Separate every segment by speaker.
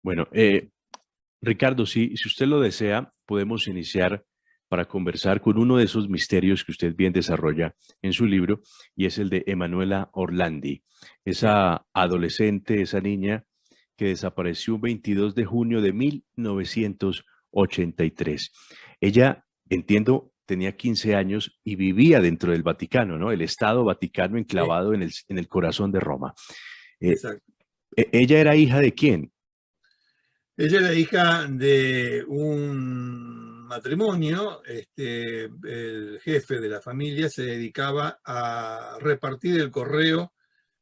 Speaker 1: Bueno, Ricardo, si usted lo desea, podemos iniciar para conversar con uno de esos misterios que usted bien desarrolla en su libro, y es el de Emanuela Orlandi,
Speaker 2: Sí,
Speaker 1: esa adolescente, esa niña que desapareció un 22 de junio de 1983. Ella, entiendo, tenía 15 años y vivía dentro del Vaticano, ¿no? El Estado Vaticano
Speaker 2: sí,
Speaker 1: enclavado en el corazón de Roma. Eh,
Speaker 2: exacto.
Speaker 1: ¿Ella era hija de quién?
Speaker 2: Ella era hija de un matrimonio. El jefe de la familia se dedicaba a repartir el correo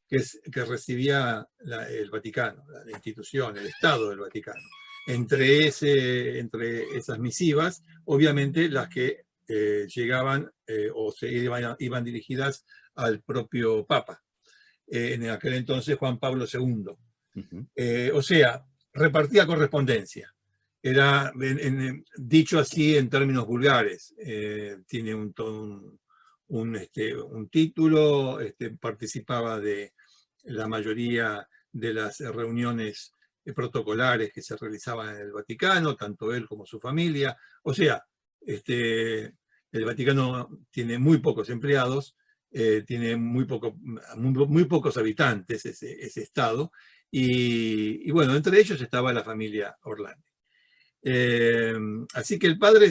Speaker 2: que recibía el Vaticano, la institución, el Estado del Vaticano. Entre esas misivas, obviamente las que llegaban o iban dirigidas al propio Papa, en aquel entonces Juan Pablo II.
Speaker 1: Ujú.
Speaker 2: O sea, repartía correspondencia. Era, dicho así en términos vulgares, tiene un título, participaba de la mayoría de las reuniones protocolares que se realizaban en el Vaticano, tanto él como su familia. O sea, el Vaticano tiene muy pocos empleados, tiene muy pocos habitantes ese estado, y bueno, entre ellos estaba la familia Orlandi. Eh, Así que el padre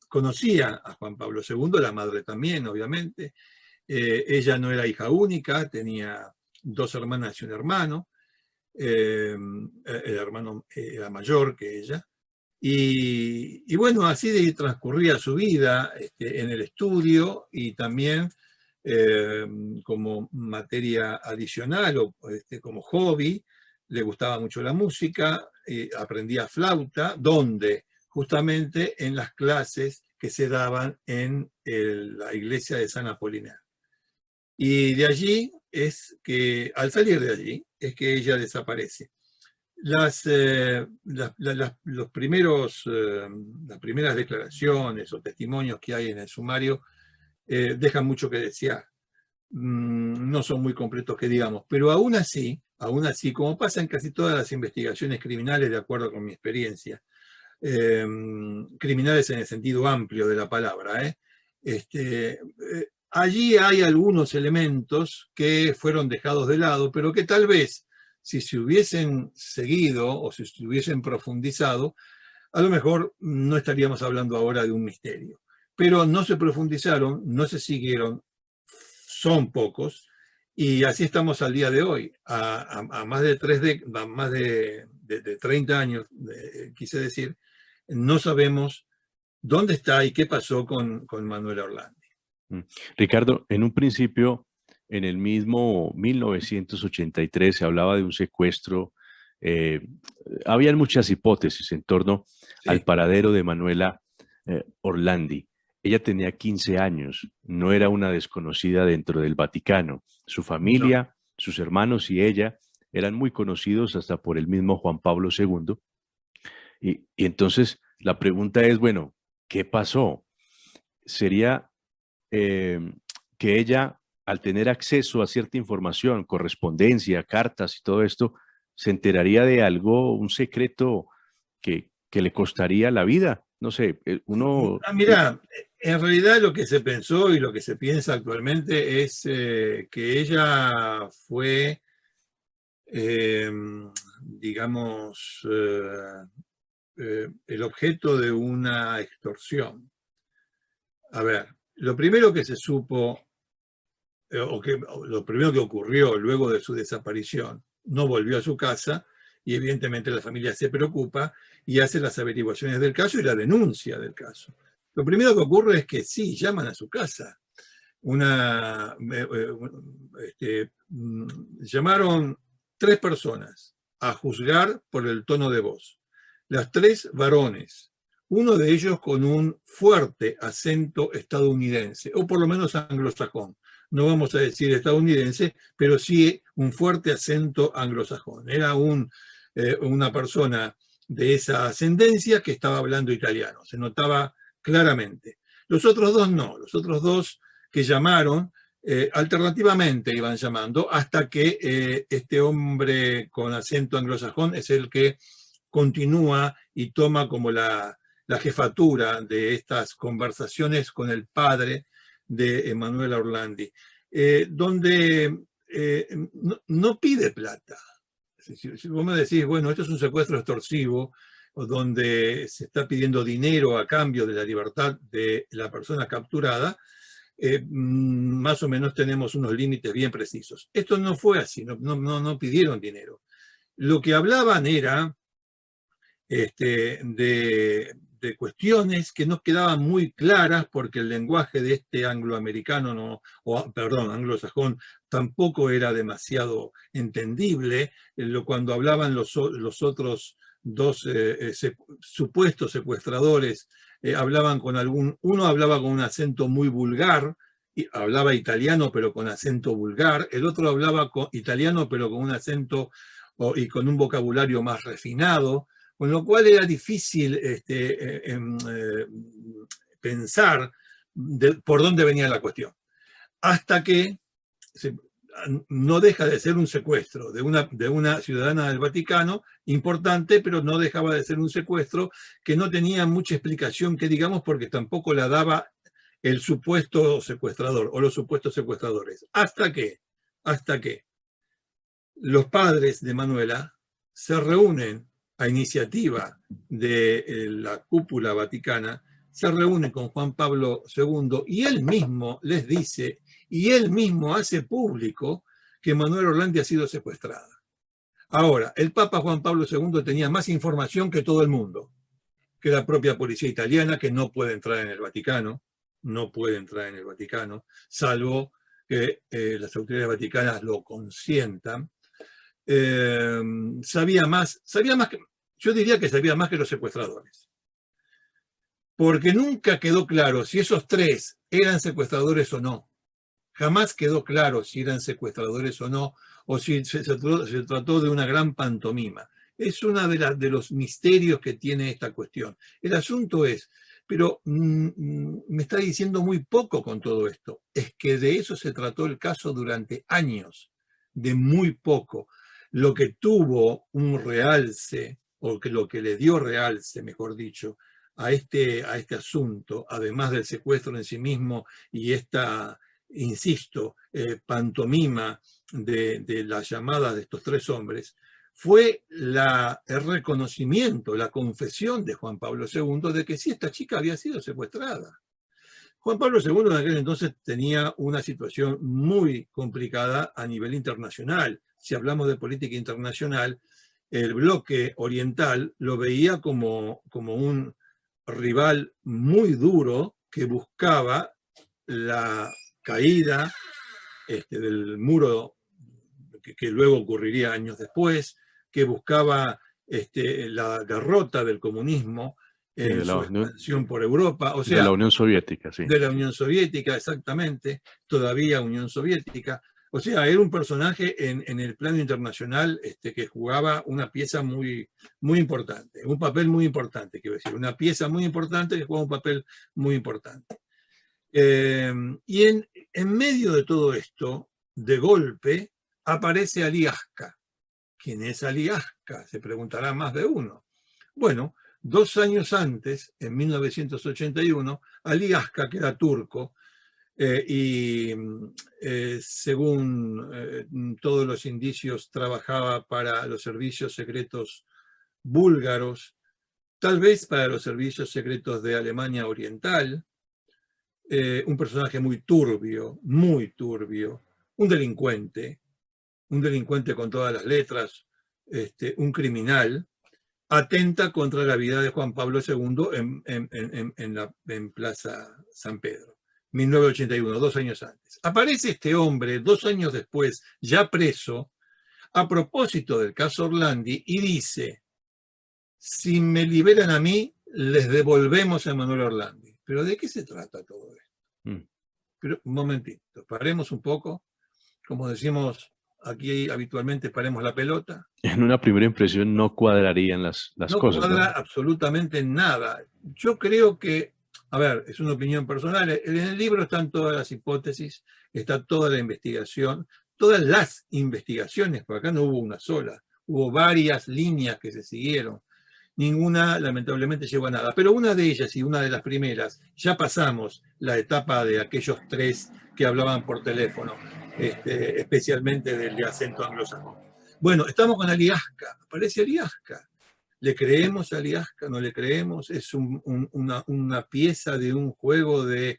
Speaker 2: conocía a Juan Pablo II, la madre también, obviamente. Ella no era hija única, tenía dos hermanas y un hermano. El hermano era mayor que ella. Y bueno, así transcurría su vida en el estudio, y también eh, como materia adicional o como hobby. Le gustaba mucho la música, aprendía flauta, donde justamente en las clases que se daban en la iglesia de San Apolinar. Y de allí es que, al salir de allí, es que ella desaparece. Las primeras declaraciones o testimonios que hay en el sumario dejan mucho que desear. No son muy completos que digamos, pero aún así, como pasa en casi todas las investigaciones criminales, de acuerdo con mi experiencia, eh, criminales en el sentido amplio de la palabra, allí hay algunos elementos que fueron dejados de lado, pero que tal vez, si se hubiesen seguido o si se hubiesen profundizado, a lo mejor no estaríamos hablando ahora de un misterio. Pero no se profundizaron, no se siguieron, son pocos, y así estamos al día de hoy, a más de, a más de 30 años, quise decir. No sabemos dónde está y qué pasó con Manuel Orlandi.
Speaker 1: Mm. Ricardo, en un principio, en el mismo 1983, se hablaba de un secuestro. eh, Habían muchas hipótesis en torno al
Speaker 2: Sí,
Speaker 1: paradero de Manuela Orlandi. Ella tenía 15 años, no era una desconocida dentro del Vaticano. Su
Speaker 2: no.
Speaker 1: familia, sus hermanos y ella eran muy conocidos hasta por el mismo Juan Pablo II. Y entonces la pregunta es, bueno, ¿qué pasó? ¿Sería eh, que ella, al tener acceso a cierta información, correspondencia, cartas y todo esto, se enteraría de algo, un secreto que le costaría la vida? No sé, uno...
Speaker 2: Mira, en realidad lo que se pensó y lo que se piensa actualmente es que ella fue, eh, digamos, el objeto de una extorsión. A ver, lo primero que se supo, o lo primero que ocurrió luego de su desaparición, no volvió a su casa, y evidentemente la familia se preocupa y hace las averiguaciones del caso y la denuncia del caso. Lo primero que ocurre es que sí, llaman a su casa. Una, llamaron tres personas a juzgar por el tono de voz. Las tres varones, uno de ellos con un fuerte acento estadounidense, o por lo menos anglosajón. No vamos a decir estadounidense, pero sí un fuerte acento anglosajón. Era una persona de esa ascendencia que estaba hablando italiano, se notaba claramente. Los otros dos no, los otros dos que llamaron Alternativamente iban llamando, hasta que este hombre con acento anglosajón es el que continúa y toma como la jefatura de estas conversaciones con el padre de Emanuela Orlandi, donde no pide plata. Si vos me decís, bueno, esto es un secuestro extorsivo, donde se está pidiendo dinero a cambio de la libertad de la persona capturada, más o menos tenemos unos límites bien precisos. Esto no fue así, no pidieron dinero. Lo que hablaban era de cuestiones que no quedaban muy claras porque el lenguaje de este angloamericano, anglosajón, tampoco era demasiado entendible. Cuando hablaban los otros dos supuestos secuestradores, hablaban con uno hablaba con un acento muy vulgar, y hablaba italiano pero con acento vulgar, el otro hablaba italiano pero con un acento y con un vocabulario más refinado, con lo cual era difícil pensar por dónde venía la cuestión. Hasta que no deja de ser un secuestro de una ciudadana del Vaticano, importante, pero no dejaba de ser un secuestro que no tenía mucha explicación, que digamos, porque tampoco la daba el supuesto secuestrador o los supuestos secuestradores. Hasta que los padres de Manuela se reúnen a iniciativa de la cúpula vaticana, se reúnen con Juan Pablo II y él mismo les dice, y él mismo hace público que Manuela Orlandi ha sido secuestrada. Ahora, el Papa Juan Pablo II tenía más información que todo el mundo, que la propia policía italiana, que no puede entrar en el Vaticano, salvo que las autoridades vaticanas lo consientan. Sabía más que, yo diría que sabía más que los secuestradores, porque nunca quedó claro si esos tres eran secuestradores o no. Jamás quedó claro si eran secuestradores o no, o si se trató de una gran pantomima. Es uno de los misterios que tiene esta cuestión. El asunto es, pero me está diciendo muy poco con todo esto, es que de eso se trató el caso durante años, de muy poco. Lo que tuvo un realce, o que lo que le dio realce, mejor dicho, a este asunto, además del secuestro en sí mismo y esta, insisto, pantomima de las llamadas de estos tres hombres, fue el reconocimiento, la confesión de Juan Pablo II de que sí, esta chica había sido secuestrada. Juan Pablo II en aquel entonces tenía una situación muy complicada a nivel internacional. Si hablamos de política internacional, el bloque oriental lo veía como un rival muy duro que buscaba la caída del muro que luego ocurriría años después, que buscaba la derrota del comunismo en su expansión por Europa, o sea,
Speaker 1: de la Unión Soviética, sí.
Speaker 2: De la Unión Soviética, exactamente, todavía Unión Soviética. O sea, era un personaje en el plano internacional que jugaba una pieza muy, muy importante, un papel muy importante, quiero decir, una pieza muy importante que jugaba un papel muy importante. Y en medio de todo esto, de golpe, aparece Ali Aska. ¿Quién es Ali Aska? Se preguntará más de uno. Bueno, 2 años antes, en 1981, Ali Aska, que era turco, según todos los indicios trabajaba para los servicios secretos búlgaros, tal vez para los servicios secretos de Alemania Oriental, un personaje muy turbio, un delincuente con todas las letras, un criminal, atenta contra la vida de Juan Pablo II en Plaza San Pedro. 1981, 2 años antes. Aparece este hombre 2 años después, ya preso, a propósito del caso Orlandi, y dice, si me liberan a mí, les devolvemos a Manuela Orlandi. ¿Pero de qué se trata todo esto? Pero un momentito, paremos un poco, como decimos aquí habitualmente, paremos la pelota.
Speaker 1: En una primera impresión no cuadrarían las cosas.
Speaker 2: No cuadra absolutamente nada. Yo creo que A ver, es una opinión personal. En el libro están todas las hipótesis, está toda la investigación, todas las investigaciones, porque acá no hubo una sola, hubo varias líneas que se siguieron. Ninguna, lamentablemente, llegó a nada. Pero una de ellas, y una de las primeras, ya pasamos la etapa de aquellos 3 que hablaban por teléfono, especialmente del de acento anglosajón. Bueno, estamos con Aliasca. Aparece Aliasca. ¿Le creemos a Aliasca? ¿No le creemos? Es una pieza de un juego de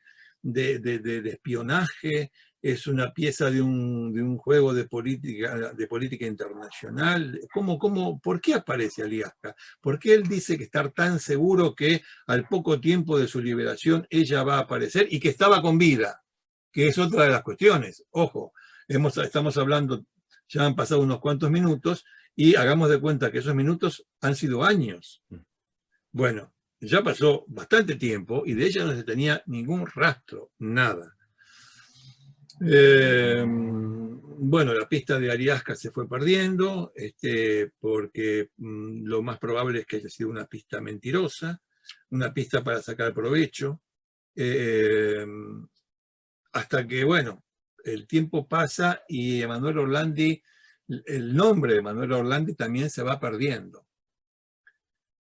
Speaker 2: espionaje, es una pieza de un juego de política internacional. ¿Por qué aparece Aliasca? ¿Por qué él dice que está tan seguro que al poco tiempo de su liberación ella va a aparecer y que estaba con vida? Que es otra de las cuestiones. Ojo, estamos hablando, ya han pasado unos cuantos minutos, y hagamos de cuenta que esos minutos han sido años. Bueno, ya pasó bastante tiempo y de ella no se tenía ningún rastro, nada. Bueno, la pista de Aliasca se fue perdiendo, porque lo más probable es que haya sido una pista mentirosa, una pista para sacar provecho, hasta que, bueno, el tiempo pasa y Emanuela Orlandi, el nombre de Emanuela Orlandi también se va perdiendo.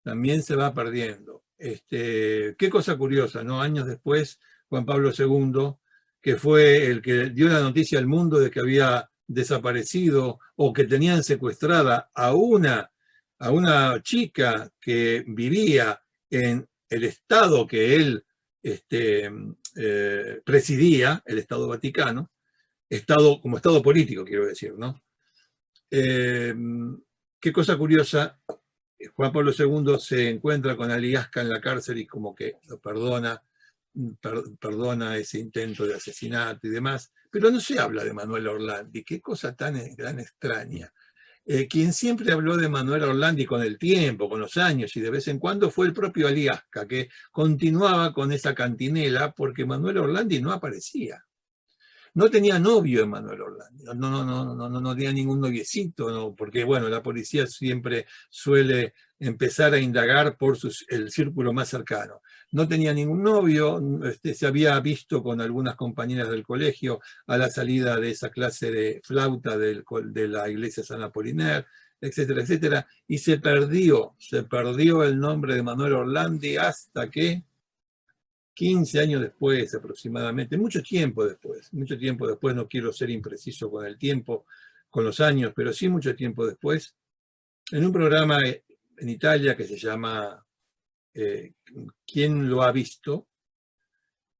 Speaker 2: También se va perdiendo. Qué cosa curiosa, ¿no? Años después, Juan Pablo II, que fue el que dio la noticia al mundo de que había desaparecido o que tenían secuestrada a una chica que vivía en el estado que él presidía, el Estado Vaticano, como Estado político, quiero decir, ¿no? Qué cosa curiosa, Juan Pablo II se encuentra con Aliasca en la cárcel y como que lo perdona ese intento de asesinato y demás, pero no se habla de Emanuela Orlandi. Qué cosa tan extraña. Quien siempre habló de Emanuela Orlandi con el tiempo, con los años y de vez en cuando fue el propio Aliasca, que continuaba con esa cantinela porque Emanuela Orlandi no aparecía. No tenía novio Emanuela Orlandi, no tenía ningún noviecito, no, porque bueno, la policía siempre suele empezar a indagar por el círculo más cercano. No tenía ningún novio, se había visto con algunas compañeras del colegio a la salida de esa clase de flauta de la iglesia San Apolinar, etcétera, etcétera, y se perdió el nombre de Emanuela Orlandi hasta que 15 años después aproximadamente, mucho tiempo después, no quiero ser impreciso con el tiempo, con los años, pero sí mucho tiempo después, en un programa en Italia que se llama ¿Quién lo ha visto?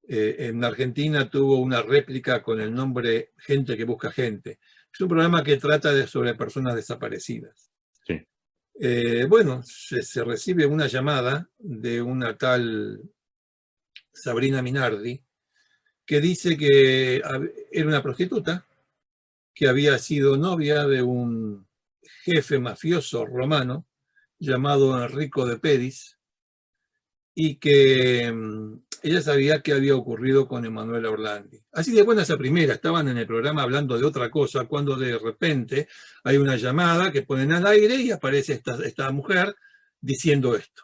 Speaker 2: En Argentina tuvo una réplica con el nombre Gente que busca gente. Es un programa que trata sobre personas desaparecidas.
Speaker 1: Sí.
Speaker 2: Bueno, se recibe una llamada de una tal Sabrina Minardi, que dice que era una prostituta, que había sido novia de un jefe mafioso romano llamado Enrico de Pedis, y que ella sabía qué había ocurrido con Emanuela Orlandi. Así de buena esa primera, estaban en el programa hablando de otra cosa, cuando de repente hay una llamada que ponen al aire y aparece esta mujer diciendo esto.